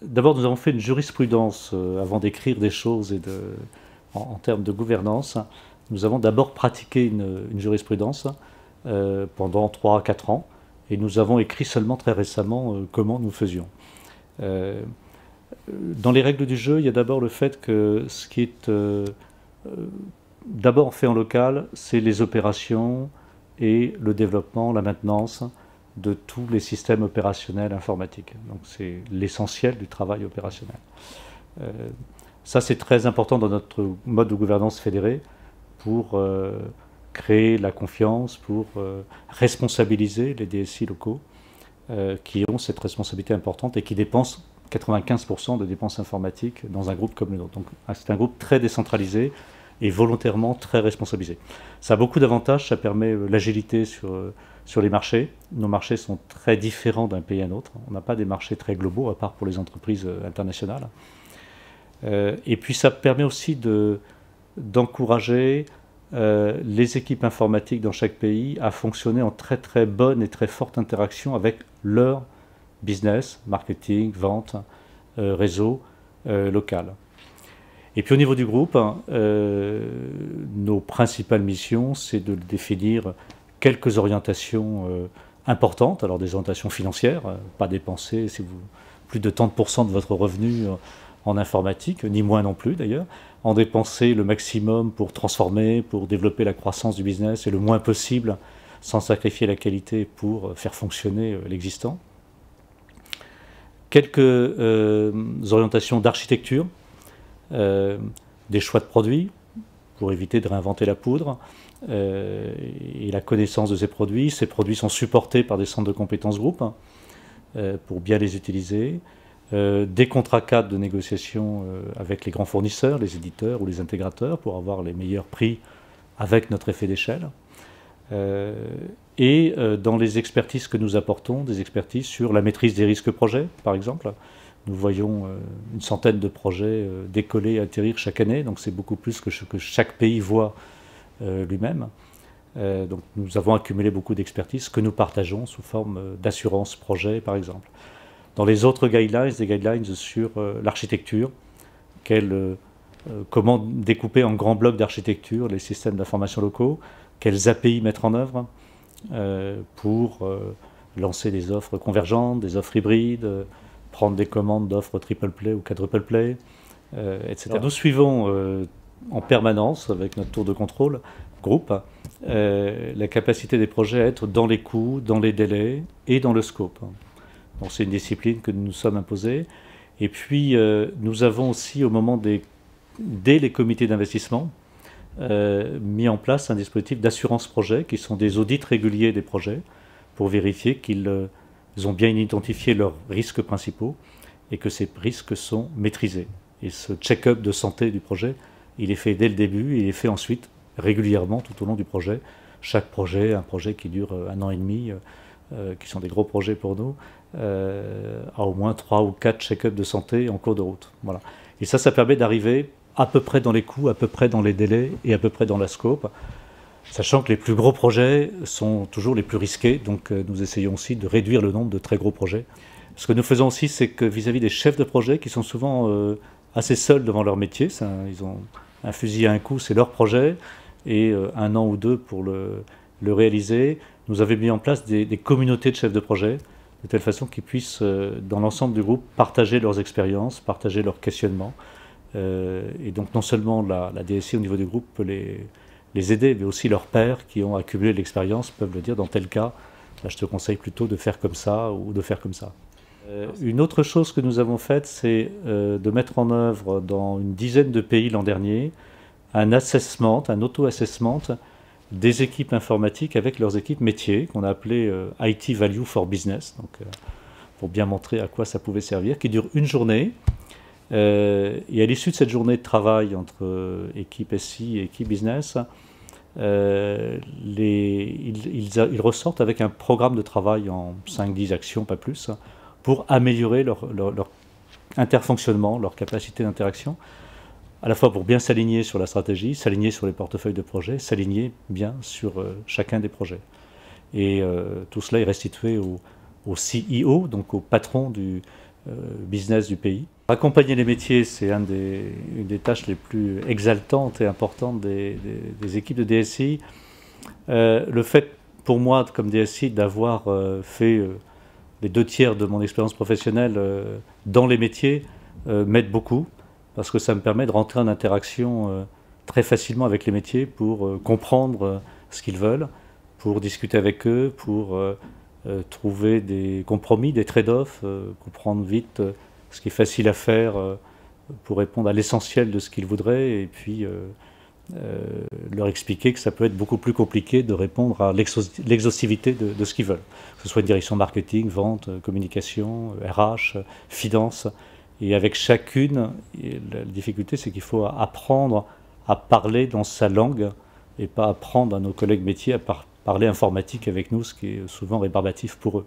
D'abord, nous avons fait une jurisprudence avant d'écrire des choses en termes de gouvernance. Nous avons d'abord pratiqué une jurisprudence pendant 3 à 4 ans et nous avons écrit seulement très récemment comment nous faisions. Dans les règles du jeu, il y a d'abord le fait que ce qui est d'abord fait en local, c'est les opérations et le développement, la maintenance de tous les systèmes opérationnels informatiques. Donc c'est l'essentiel du travail opérationnel. Ça c'est très important dans notre mode de gouvernance fédérée pour créer la confiance, pour responsabiliser les DSI locaux qui ont cette responsabilité importante et qui dépensent 95% de dépenses informatiques dans un groupe comme le nôtre. Donc c'est un groupe très décentralisé et volontairement très responsabilisé. Ça a beaucoup d'avantages, ça permet l'agilité sur les marchés. Nos marchés sont très différents d'un pays à un autre. On n'a pas des marchés très globaux, à part pour les entreprises internationales. Et puis ça permet aussi d'encourager les équipes informatiques dans chaque pays à fonctionner en très très bonne et très forte interaction avec leur business, marketing, vente, réseau local. Et puis au niveau du groupe, nos principales missions, c'est de définir quelques orientations importantes, alors des orientations financières, pas dépenser plus de 30% de votre revenu en informatique, ni moins non plus d'ailleurs, en dépenser le maximum pour transformer, pour développer la croissance du business et le moins possible sans sacrifier la qualité pour faire fonctionner l'existant. Quelques orientations d'architecture, des choix de produits pour éviter de réinventer la poudre et la connaissance de ces produits. Ces produits sont supportés par des centres de compétences groupes pour bien les utiliser. Des contrats cadres de négociation avec les grands fournisseurs, les éditeurs ou les intégrateurs pour avoir les meilleurs prix avec notre effet d'échelle. Et dans les expertises que nous apportons, des expertises sur la maîtrise des risques projets, par exemple. Nous voyons une centaine de projets décoller et atterrir chaque année, donc c'est beaucoup plus que ce que chaque pays voit lui-même. Donc nous avons accumulé beaucoup d'expertise que nous partageons sous forme d'assurance projet, par exemple. Dans les autres guidelines, des guidelines sur l'architecture, comment découper en grands blocs d'architecture les systèmes d'information locaux, quelles API mettre en œuvre pour lancer des offres convergentes, des offres hybrides, prendre des commandes d'offres triple play ou quadruple play, etc. Alors, nous suivons en permanence, avec notre tour de contrôle groupe, la capacité des projets à être dans les coûts, dans les délais et dans le scope. Donc c'est une discipline que nous nous sommes imposés. Et puis nous avons aussi, dès les comités d'investissement, mis en place un dispositif d'assurance projet, qui sont des audits réguliers des projets, pour vérifier qu'ils ont bien identifié leurs risques principaux et que ces risques sont maîtrisés. Et ce check-up de santé du projet, il est fait dès le début et il est fait ensuite régulièrement tout au long du projet. Chaque projet, un projet qui dure 1 an et demi, qui sont des gros projets pour nous, a au moins 3 ou 4 check-ups de santé en cours de route. Voilà. Et ça permet d'arriver à peu près dans les coûts, à peu près dans les délais et à peu près dans la scope, sachant que les plus gros projets sont toujours les plus risqués, donc nous essayons aussi de réduire le nombre de très gros projets. Ce que nous faisons aussi, c'est que vis-à-vis des chefs de projet, qui sont souvent assez seuls devant leur métier, ils ont un fusil à un coup, c'est leur projet, et 1 an ou 2 pour le réaliser, nous avons mis en place des communautés de chefs de projet, de telle façon qu'ils puissent, dans l'ensemble du groupe, partager leurs expériences, partager leurs questionnements. Et donc non seulement la DSI au niveau du groupe peut les aider, mais aussi leurs pairs qui ont accumulé l'expérience peuvent le dire, dans tel cas, là, je te conseille plutôt de faire comme ça ou de faire comme ça. Une autre chose que nous avons faite, c'est de mettre en œuvre dans une dizaine de pays l'an dernier un assessment, un auto-assessment des équipes informatiques avec leurs équipes métiers, qu'on a appelé IT Value for Business, donc, pour bien montrer à quoi ça pouvait servir, qui dure une journée. Et à l'issue de cette journée de travail entre équipe SI et équipe business, ils ressortent avec un programme de travail en 5-10 actions, pas plus, pour améliorer leur interfonctionnement, leur capacité d'interaction, à la fois pour bien s'aligner sur la stratégie, s'aligner sur les portefeuilles de projets, s'aligner bien sur chacun des projets. Et tout cela est restitué au CEO, donc au patron business du pays. Accompagner les métiers, c'est une des tâches les plus exaltantes et importantes des équipes de DSI. Le fait, pour moi, comme DSI, d'avoir fait les 2/3 de mon expérience professionnelle dans les métiers m'aide beaucoup, parce que ça me permet de rentrer en interaction très facilement avec les métiers pour comprendre ce qu'ils veulent, pour discuter avec eux, pour trouver des compromis, des trade-offs, comprendre vite ce qui est facile à faire pour répondre à l'essentiel de ce qu'ils voudraient, et puis leur expliquer que ça peut être beaucoup plus compliqué de répondre à l'exhaustivité de ce qu'ils veulent. Que ce soit une direction marketing, vente, communication, RH, finance. Et avec chacune, la difficulté, c'est qu'il faut apprendre à parler dans sa langue et pas apprendre à nos collègues métiers à parler informatique avec nous, ce qui est souvent rébarbatif pour eux.